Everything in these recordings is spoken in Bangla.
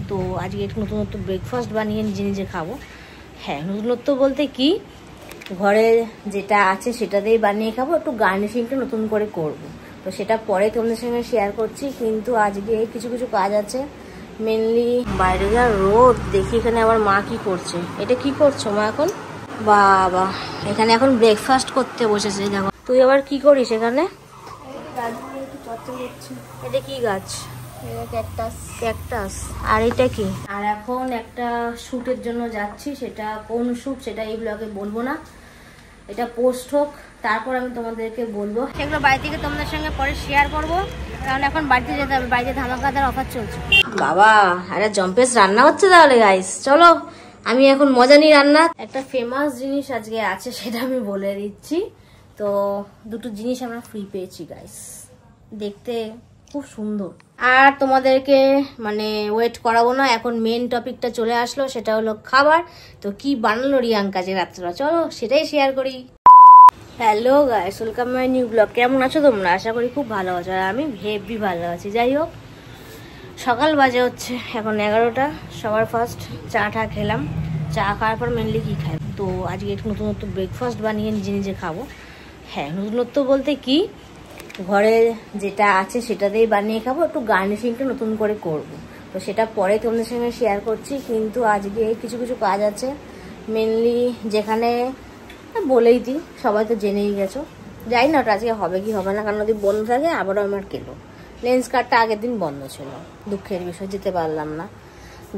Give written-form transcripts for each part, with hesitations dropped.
তো আজকে একটু নতুনত্ব ব্রেকফাস্ট বানিয়ে নিজে নিজে খাবো। হ্যাঁ, নতুনত্ব বলতে কি, ঘরে যেটা আছে সেটা দিয়েই বানিয়ে খাবো, একটু গার্নিশিংটা নতুন করে করব। তো সেটা পরে তোমাদের সঙ্গে শেয়ার করছি। কিন্তু আজকে কিছু কিছু কাজ আছে, মেনলি বাইরে যা রোদ দেখি। এখানে আবার মা কি করছে, এটা কি করছো মা এখন? বাবা, এখানে এখন ব্রেকফাস্ট করতে বসেছে। দেখো, তুই আবার কি করিস এখানে? এটা কি গাছ? ক্যাকটাস। আর এটা কি? আর এখন একটা শ্যুটের জন্য যাচ্ছি, সেটা কোন শ্যুট সেটা এই ব্লগে বলবো না, এটা পোস্ট হোক তারপর আমি তোমাদেরকে বলবো। সেগুলো বাড়ি থেকে তোমাদের সঙ্গে পরে শেয়ার করবো, কারণ এখন বাড়িতে যেতে হবে, বাড়িতে ধামাকাদার অফার চলছে। বাবা, আরে জম্পেস রান্না হচ্ছে তাহলে গাইস, চলো আমি এখন মজা নিই রান্না। একটা ফেমাস জিনিস আজকে আছে, সেটা আমি বলে দিচ্ছি। তো দুটো জিনিস আমরা ফ্রি পেয়েছি গাইস, দেখতে খুব সুন্দর। আর তোমাদেরকে মানে ওয়েট করাবো না, এখন মেন টপিকটা চলে আসলো, সেটা হলো খাবার। তো কি বানালো রিয়াঙ্কা যে রাত্রে, চলো সেটাই শেয়ার করি। Hello guys, welcome my new blog. কেমন আছো তোমরা? আশা করি খুব ভালো আছো, আর আমি হেভি ভালো আছি। যাই হোক, সকাল বাজে হচ্ছে এখন 11টা। সবার ফার্স্ট চা খেলাম। চা খাওয়ার পর মেনলি কি খাই, তো আজকে একটু নতুনত্ব ব্রেকফাস্ট বানিয়ে নিজে নিজে খাবো। হ্যাঁ, নতুনত্ব বলতে কি, ঘরে যেটা আছে সেটা দিয়েই বানিয়ে খাবো, একটু গার্নিশিংটা নতুন করে করব। তো সেটা পরে তোমাদের সঙ্গে শেয়ার করছি। কিন্তু আজকে কিছু কিছু কাজ আছে, মেনলি যেখানে বলেই দিই, সবাই তো জেনেই গেছো। যাই না ওটা আজকে হবে কি হবে না, কারণ যদি বন্ধ থাকে আবারও আমার কেলো। লেন্স কার্ডটা আগের দিন বন্ধ ছিল, দুঃখের বিষয়, যেতে পারলাম না।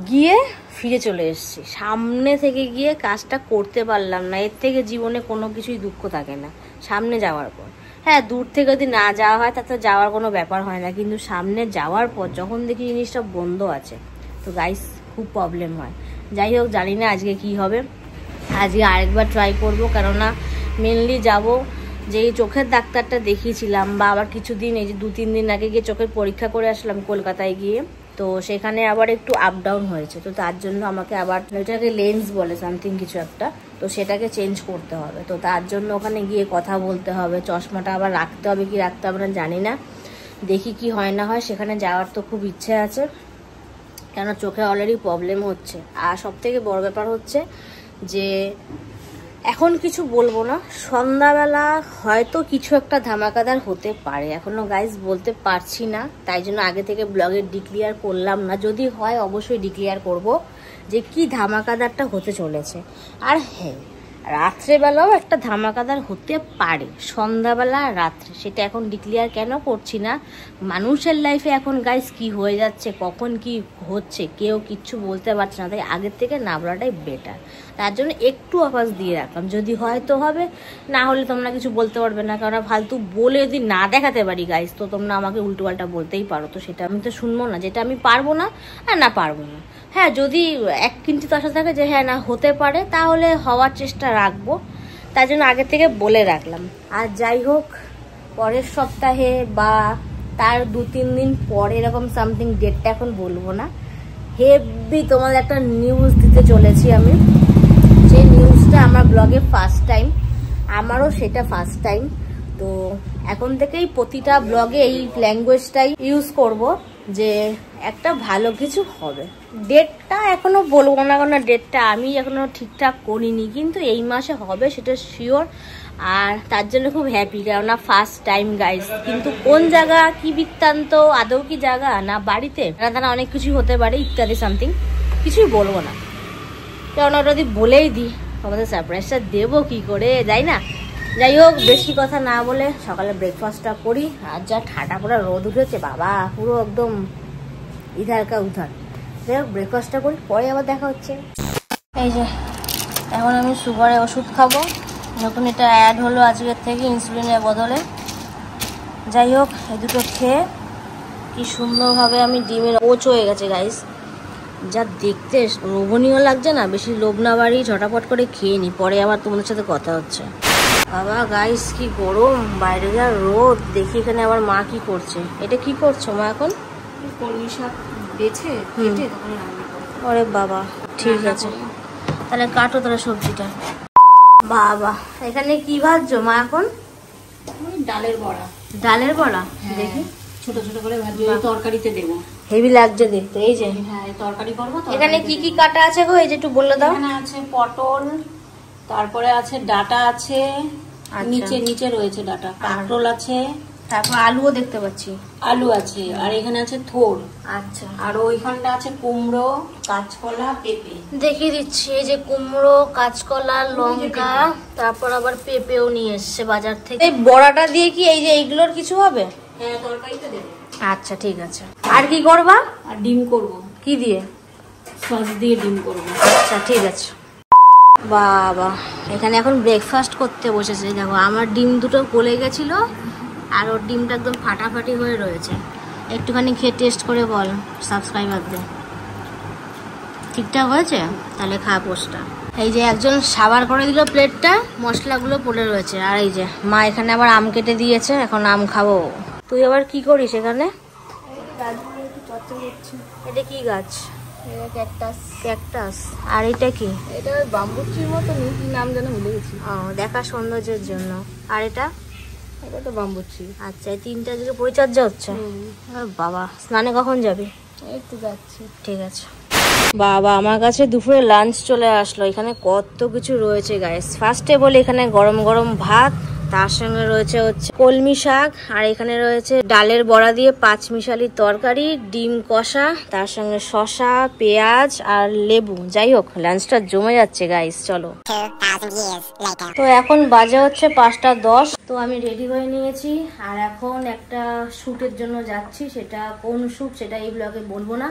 গিয়ে ফিরে চলে এসেছি, সামনে থেকে গিয়ে কাজটা করতে পারলাম না। এর থেকে জীবনে কোনো কিছুই দুঃখ থাকে না সামনে যাওয়ার পর। হ্যাঁ, দূর থেকে যদি না যাওয়া হয় তাতে যাওয়ার কোনো ব্যাপার হয় না, কিন্তু সামনে যাওয়ার পর যখন দেখি জিনিসটা বন্ধ আছে, তো গাইস খুব প্রবলেম হয়। যাই হোক, জানি না আজকে কি হবে। আজকে আরেকবার ট্রাই করবো, কেননা মেনলি যাব যে চোখের ডাক্তারটা দেখিয়েছিলাম, বা আবার কিছুদিন এই যে 2-3 দিন আগে গিয়ে চোখের পরীক্ষা করে আসলাম কলকাতায় গিয়ে। তো সেখানে আবার একটু আপ ডাউন হয়েছে, তো তার জন্য আমাকে আবার ওইটাকে লেন্স বলে সামথিং কিছু একটা, তো সেটাকে চেঞ্জ করতে হবে। তো তার জন্য ওখানে গিয়ে কথা বলতে হবে, চশমাটা আবার রাখতে হবে কি রাখতে হবে না জানি না, দেখি কি হয় না হয়। সেখানে যাওয়ার তো খুব ইচ্ছে আছে, কেন চোখে অলরেডি প্রবলেম হচ্ছে। আর সব থেকে বড় ব্যাপার হচ্ছে যে এখন কিছু বলবো না, সন্ধ্যাবেলা হয়তো কিছু একটা ধামাকাদার হতে পারে, এখনো গাইজ বলতে পারছি না। তাই জন্য আগে থেকে ব্লগে ডিক্লিয়ার করলাম না, যদি হয় অবশ্যই ডিক্লিয়ার করব যে কি ধামাকাদারটা হতে চলেছে। আর হ্যাঁ, রাত্রেবেলাও একটা ধামাকাদার হতে পারে, সন্ধ্যাবেলা রাত্রে, সেটা এখন ডিক্লিয়ার কেন করছি না। মানুষের লাইফে এখন গাইজ কি হয়ে যাচ্ছে, কখন কি হচ্ছে কেউ কিচ্ছু বলতে পারছে না, তাই আগের থেকে না বলাটাই বেটার। তার জন্য একটু আওয়াজ দিয়ে রাখলাম, যদি হয় তো হবে, না হলে তোমরা কিছু বলতে পারবে না, কারণ ফালতু বলে যদি না দেখাতে পারি গাইজ, তো তোমরা আমাকে উল্টো পাল্টা বলতেই পারো, তো সেটা আমি তো শুনবো না। যেটা আমি পারবো না আর না পারবো না, হ্যাঁ যদি এক কিঞ্চিত আশা থাকে যে হ্যাঁ না হতে পারে, তাহলে হওয়ার চেষ্টা রাখবো। তাই জন্য আগে থেকে বলে রাখলাম। আর যাই হোক, পরের সপ্তাহে বা তার 2-3 দিন পরে এরকম সামথিং, ডেটটা এখন বলবো না, হেভি তোমাদের একটা নিউজ দিতে চলেছি আমি। যে নিউজটা আমার ব্লগে ফার্স্ট টাইম, আমারও সেটা ফার্স্ট টাইম। তো এখন থেকেই প্রতিটা ব্লগে এই ল্যাঙ্গুয়েজটাই ইউজ করব যে একটা ভালো কিছু হবে। ডেটটা এখনো বলবো না, কারণ ডেটটা আমি এখনো ঠিকঠাক করিনি, কিন্তু এই মাসে হবে সেটা শিওর। আর তার জন্য খুব হ্যাপি, কেননা ফার্স্ট টাইম গাইজ। কিন্তু কোন জায়গা, কি বৃত্তান্ত, আদৌ কি জায়গা না বাড়িতে, না অনেক কিছু হতে পারে ইত্যাদি সামথিং, কিছুই বলবো না, কারণ ওটা যদি বলেই দিই আমাদের সারপ্রাইজটা দেবো কি করে, যাই না। যাই হোক, বেশি কথা না বলে সকালে ব্রেকফাস্টটা করি। আর যা ঠাটা পড়া রোদ উঠেছে বাবা, পুরো একদম ইধার কা উধার। যাই হোক, ব্রেকফাস্টটা করি, পরে আবার দেখা হচ্ছে। এই যে এখন আমি সুগারে ওষুধ খাবো, নতুন এটা অ্যাড হলো আজকের থেকে ইনসুলিনের বদলে। যাই হোক, এই দুটো খেয়ে কি সুন্দরভাবে আমি ডিমের কোচ হয়ে গেছে গাইস, যা দেখতে লোভনীয় লাগছে না। বেশি লোভ না বাড়ি, ঝটাপট করে খেয়ে নি, পরে আবার তোমাদের সাথে কথা হচ্ছে। বাবা গাইস, কি গরম, বাইরে যা রোদ দেখি। এখানে আবার মা কি করছে, এটা কি করছো মা এখন? কলমি শাক বেছে কেটে তখন রান্না করব। ওরে বাবা, ঠিক আছে তাহলে কাটো তাহলে সবজিটা। বাবা, এখানে কি ভাজছো মা এখন? ডালের বড়া। ডালের বড়া, দেখি ছোট ছোট করে ভাজি, তরকারিতে দেবো। হেভি লাগছে দেখতে। এই যে হ্যাঁ তরকারি করবো। এখানে কি কি কাটা আছে গো, এই যে একটু বলে দাও। এখানে আছে পটল, তারপরে আছে ডাটা আছে, নিচে নিচে রয়েছে ডাটা, কাঁকরোল আছে, তারপর আলুও দেখতে পাচ্ছি, আলু আছে, আর এখানে আছে থোর। আচ্ছা, আর ওইখানটা আছে কুমড়ো, কাঁচকলা, পেঁপে। দেখিয়ে দিচ্ছি। এই যে কুমড়ো, কাঁচকলা, লঙ্কা, তারপর আবার পেঁপেও নিয়ে এসছে বাজার থেকে। এই বড়াটা দিয়ে কি এই যে এইগুলোর কিছু হবে? হ্যাঁ তরকারিটা দেবো। আচ্ছা ঠিক আছে। আর কি করবা? আর ডিম করব। কি দিয়ে? সস দিয়ে ডিম করব। আচ্ছা ঠিক আছে। বাবা এখানে এখন ব্রেকফাস্ট করতে বসেছে। দেখো আমার ডিম দুটো গলে গেছিল, আর ওর ডিমটা একদম ফাটাফাটি হয়ে রয়েছে। একটুখানি খেয়ে টেস্ট করে বল সাবস্ক্রাইবারদের ঠিকঠাক হয়েছে, তাহলে খা পোস্টটা। এই যে একজন সাবার করে দিল প্লেটটা, মশলাগুলো পড়ে রয়েছে। আর এই যে মা এখানে আবার আম কেটে দিয়েছে, এখন আম খাবো। তুই আবার কি করিস এখানে? এটা কি গাছ? ক্যাকটাস। আর এটা কি? এটা বাম্বুচির মতো, কি নাম যেন ভুলে গেছি। ও, দেখা সৌন্দর্যের জন্য। আর এটা? এটা তো বাম্বুচি। আচ্ছা, এই তিনটা দিকে পরিচর্যা হচ্ছে। বাবা স্নানে কখন যাবি? একটু যাচ্ছি। ঠিক আছে। বাবা আমার কাছে দুপুরে লাঞ্চ চলে আসলো। এখানে কত কিছু রয়েছে গাইস। ফার্স্টে বলে এখানে গরম গরম ভাত, তার সঙ্গে রয়েছে হচ্ছে কলমি শাক, আর এখানে রয়েছে ডালের বড়া দিয়ে পাঁচমিশালি তরকারি, ডিম কষা, তার সঙ্গে শসা, পেঁয়াজ আর লেবু। যাই হোক লাঞ্চটা জমে যাচ্ছে গাইস। চলো। তো এখন বাজে হচ্ছে 5:10। তো আমি রেডি হয়ে নিয়েছি, আর এখন একটা শ্যুটের জন্য যাচ্ছি। সেটা কোন শ্যুট সেটা এই ব্লগে বলবো না,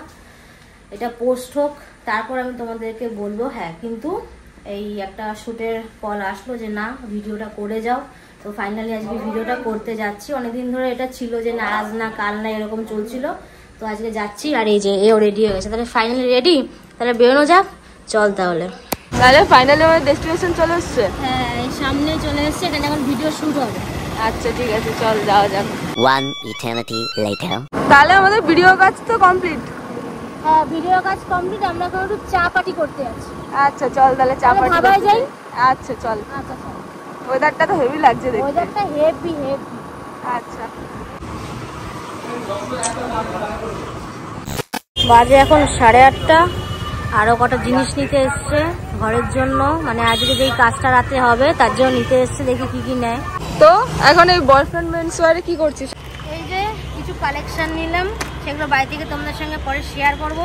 এটা পোস্ট হোক তারপর আমি তোমাদেরকে বলবো। হ্যাঁ, কিন্তু এই একটা শ্যুটের কল আসলো যে না ভিডিওটা করে যাও। তো ফাইনালি আজকে ভিডিওটা করতে যাচ্ছি। অনেকদিন ধরে এটা ছিল যে না আজ না কাল না এরকম চলছিল, তো আজকে যাচ্ছি। আর এই যে এও রেডি হয়ে গেছে, তাহলে ফাইনালি রেডি, তাহলে বেরোনো যাক। চল তাহলে ফাইনালি আমাদের ডেস্টিনেশন চলে এসছে। হ্যাঁ এই সামনে চলে এসছে, এখানে এখন ভিডিও শুট হবে। আচ্ছা ঠিক আছে, চল যাওয়া যাক। One eternity later. তাহলে আমাদের ভিডিও কাজ তো কমপ্লিট। হ্যাঁ ভিডিও কাজ কমপ্লিট, আমরা এখন একটু চা পার্টি করতে যাচ্ছি। আচ্ছা চল তাহলে চা পার্টি খাবাই যাই। আচ্ছা চল। আচ্ছা চল। ওয়েদারটা তো হেভি লাগছে দেখতে। ওয়েদারটা হেভি হেভি। আচ্ছা বাজে এখন 8:30। আরো কটা জিনিস নিতে এসছে ঘরের জন্য, মানে আজকে যেই কাজটা রাতে হবে তার জন্য নিতে এসছে। দেখি কি কি নেয়। তো এখন এই বয়ফ্রেন্ড মেন্স ওয়ারে কি করছিস? এই যে কিছু কালেকশন নিলাম, সেগুলো বাড়ি থেকে তোমাদের সঙ্গে পরে শেয়ার করব,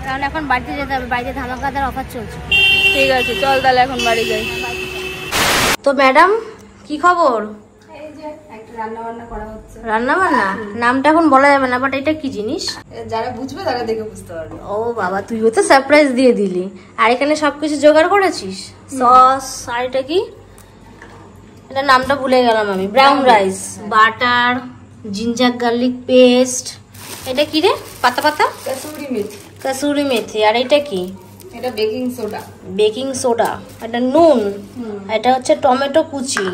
কারণ এখন বাড়িতে যেতে হবে, বাড়িতে ধামাকাদার অফার চলছে। ঠিক আছে চল তাহলে এখন বাড়ি যাই। তো ম্যাডাম কি খবর? এই যে একটা রান্না বান্না করা হচ্ছে। রান্না বান্না নামটা এখন বলা যাবে না, বাট এটা কি জিনিস? যারা বুঝবে তারা দেখে বুঝতে পারবে। ও বাবা, তুইও তো সারপ্রাইজ দিয়ে দিলি। আর এখানে সবকিছু জোগাড় করেছিস? সস, আর এটা কি? এটা নামটা ভুলে গেলাম আমি। Brown rice, butter, ginger garlic paste. এটা কি রে? পাতা পাতা কাসুরি মেথি। কাসুরি মেথি। আর এটা কি? এটা বেকিং সোডা। Baking soda. এটা নুন। এটা হচ্ছে টমেটো কুচি,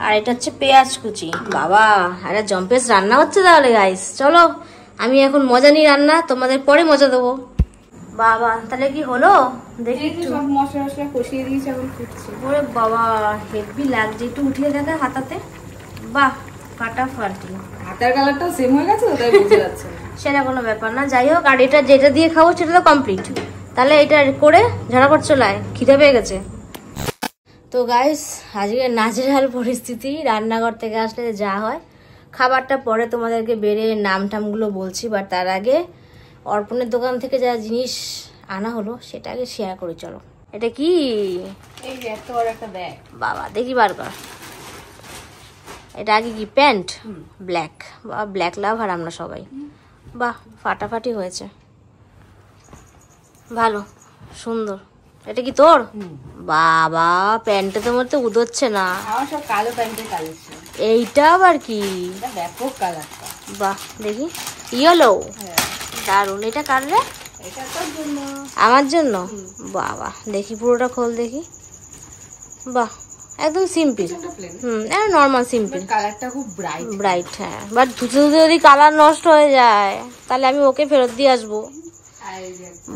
আর এটা হচ্ছে পেঁয়াজ কুচি। বাবা এটা জম্পেস রান্না হচ্ছে তাহলে গাইস। চলো আমি এখন মজা নিই রান্না, তোমাদের পরে মজা দেবো। বাবা তাহলে কি হলো দেখি একটু। সব মশলা মশলা কষিয়ে দিয়েছি, এখন ফুটছে। ওরে বাবা হেভি লাগছে, একটু উঠিয়ে দেখা হাতাতে। বাহ ফাটাফাটি। হাতের কালারটাও সেম হয়ে গেছে, তাই বুঝে যাচ্ছে না। সেটা কোনো ব্যাপার না, যাই হোক। আর এটা যেটা দিয়ে খাবো সেটা তো কমপ্লিট। তাহলে এটা করে ঝাড়াপট চলায়, খিদে পেয়ে গেছে। তো গাইস আজকে নাজেহাল পরিস্থিতি, রান্নাঘর থেকে আসলে যা হয়। খাবারটা পরে তোমাদেরকে বেড়ে নাম টামগুলো বলছি, বাট তার আগে অর্পণের দোকান থেকে যা জিনিস আনা হলো সেটা আগে শেয়ার করি। চলো। এটা কি? এই যে এত বড় একটা ব্যাগ। বাবা দেখি বার কর। এটা আগে কি প্যান্ট? ব্ল্যাক। বা ব্ল্যাক লাভার আমরা সবাই। বাহ ফাটাফাটি হয়েছে, ভালো সুন্দর। এটা কি তোর? বাবা প্যান্টটা তোমার তো উদোচ্ছে না। আমার সব কালো প্যান্টের কালেকশন। এইটা আবার কি? এটা ব্যাপক কালারটা। বাহ দেখি, ইয়েলো। দারুন। এটা কাটলে? এটা তোর জন্য। আমার জন্য? বাবা দেখি পুরোটা খোল দেখি। বাহ একদম সিম্পল। Normal simple. কালারটা খুব ব্রাইট ব্রাইট। হ্যাঁ বাট ধুতে ধুতে যদি কালার নষ্ট হয়ে যায় তাহলে আমি ওকে ফেরত দিয়ে আসবো।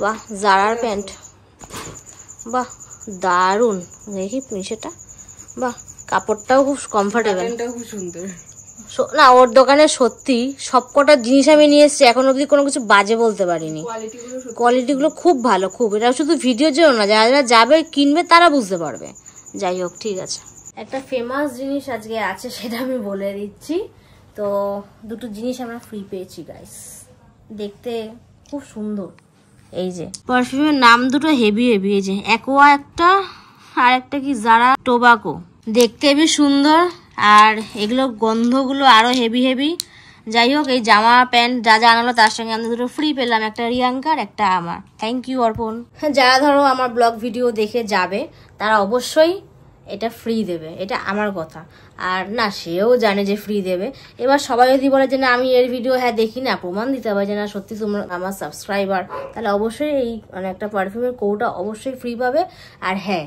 বাহ জারার প্যান্ট। বাহ দারুন। দেখি সেটা। বাহ কাপড়টাও খুব কমফোর্টেবল। খুব সুন্দর। না ওর দোকানে সত্যি সবকটা জিনিস আমি নিয়ে এসেছি, এখন অবধি কোনো কিছু বাজে বলতে পারিনি। কোয়ালিটিগুলো খুব ভালো, খুব। এটা শুধু ভিডিওর জন্য না, যারা যাবে কিনবে তারা বুঝতে পারবে। যাই হোক, ঠিক আছে। একটা ফেমাস জিনিস আজকে আছে, সেটা আমি বলে দিচ্ছি। তো দুটো জিনিস আমরা ফ্রি পেয়েছি গাইস, দেখতে খুব সুন্দর। এই যে পারফিউমের নাম দুটো হেভি হেভি, এই যে অ্যাকোয়া একটা, আর একটা কি জারা টোবাকো, দেখতে হেভি সুন্দর, আর এগুলো গন্ধগুলো আরো হেভি হেভি। যাই হোক, এই জামা প্যান্ট যা যা আনালো তার সঙ্গে আমরা দুটো ফ্রি পেলাম, একটা রিয়াঙ্কার, একটা আমার। থ্যাংক ইউ অর্পণ। যারা ধরো আমার ব্লগ ভিডিও দেখে যাবে তারা অবশ্যই এটা ফ্রি দেবে, এটা আমার কথা। আর না, সেও জানে যে ফ্রি দেবে। এবার সবাই যদি বলে যে না আমি এর ভিডিও হ্যাঁ দেখি না, প্রমাণ দিতে হবে যে না সত্যি তোমরা আমার সাবস্ক্রাইবার, তাহলে অবশ্যই এই মানে একটা পারফিউমের কৌটা অবশ্যই ফ্রি পাবে। আর হ্যাঁ,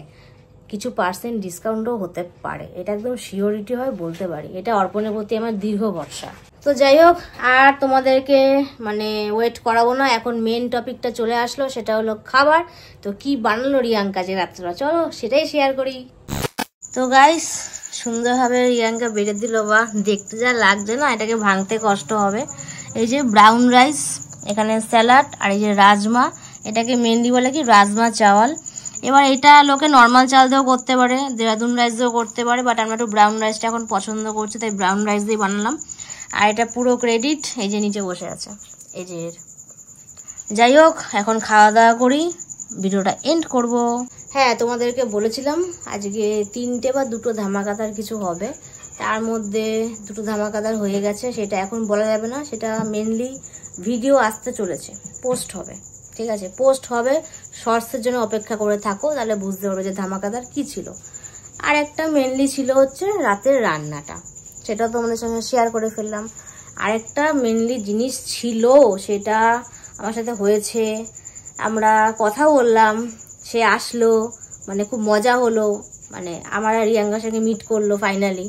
কিছু % ডিসকাউন্টও হতে পারে, এটা একদম শিওরিটি হয় বলতে পারি। এটা অর্পণের প্রতি আমার দীর্ঘ ভরসা। তো যাই হোক, আর তোমাদেরকে মানে ওয়েট করাবো না, এখন মেন টপিকটা চলে আসলো, সেটা হলো খাবার। তো কি বানালো রিয়াঙ্কা যে রাত্রেবেলা, চলো সেটাই শেয়ার করি। তো গাইস, সুন্দরভাবে রিয়াঙ্কা বেড়ে দিল, বা দেখতে যা লাগছে না, এটাকে ভাঙতে কষ্ট হবে। এই যে ব্রাউন রাইস, এখানে স্যালাড, আর এই যে রাজমা, এটাকে মেনলি বলে কি রাজমা চাওয়াল। এবার এটা লোকে নর্মাল চাল দিয়েও করতে পারে, দেরাদুন রাইস দিয়েও করতে পারে, বাট আমরা একটু ব্রাউন রাইসটা এখন পছন্দ করছি, তাই ব্রাউন রাইস দিয়ে বানালাম। আর এটা পুরো ক্রেডিট এই যে নিচে বসে আছে, এই যে। যাই হোক, এখন খাওয়া দাওয়া করি, ভিডিওটা এন্ড করব। হ্যাঁ, তোমাদেরকে বলেছিলাম আজকে 3টে বা 2টো ধামাকাদার কিছু হবে, তার মধ্যে 2টো ধামাকাদার হয়ে গেছে, সেটা এখন বলা যাবে না। সেটা মেনলি ভিডিও আসতে চলেছে, পোস্ট হবে, ঠিক আছে? পোস্ট হবে, শর্টসের জন্য অপেক্ষা করে থাকো, তাহলে বুঝতে পারবে যে ধামাকাদার কি ছিল। আর একটা মেনলি ছিল হচ্ছে রাতের রান্নাটা, সেটা তোমাদের সঙ্গে শেয়ার করে ফেললাম। আরেকটা মেনলি জিনিস ছিল, সেটা আমার সাথে হয়েছে, আমরা কথা বললাম, সে আসলো, মানে খুব মজা হলো, মানে আমার আর রিয়াঙ্কার সঙ্গে মিট করলো ফাইনালি।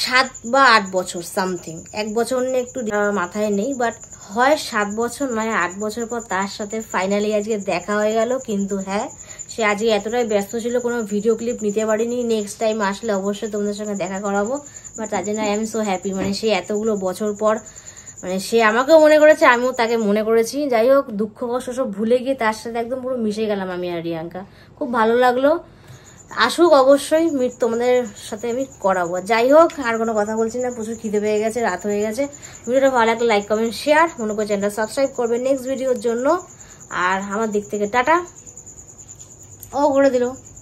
7 বা 8 বছর সামথিং, 1 বছর নিয়ে একটু মাথায় নেই, বাট হয় 7 বছর নয় 8 বছর পর তার সাথে ফাইনালি আজকে দেখা হয়ে গেল। কিন্তু হ্যাঁ, সে আজকে এতটাই ব্যস্ত ছিল, কোনো ভিডিও ক্লিপ নিতে পারিনি। নেক্সট টাইম আসলে অবশ্যই তোমাদের সঙ্গে দেখা করাবো, বাট তার জন্য আই এম সো হ্যাপি। মানে সে এতগুলো বছর পর, মানে সে আমাকেও মনে করেছে, আমিও তাকে মনে করেছি। যাই হোক, দুঃখ কষ্ট সব ভুলে গিয়ে তার সাথে একদম পুরো মিশে গেলাম আমি আর রিয়াঙ্কা, খুব ভালো লাগলো। আসুক অবশ্যই, মিট তোমাদের সাথে আমি করাবো। যাই হোক, আর কোনো কথা বলছি না, প্রচুর খিদে পেয়ে গেছে, রাত হয়ে গেছে। ভিডিওটা ভালো লাগলে লাইক কমেন্ট শেয়ার, মনে করে চ্যানেলটা সাবস্ক্রাইব করবে নেক্সট ভিডিওর জন্য। আর আমার দিক থেকে টাটা ও করে দিল।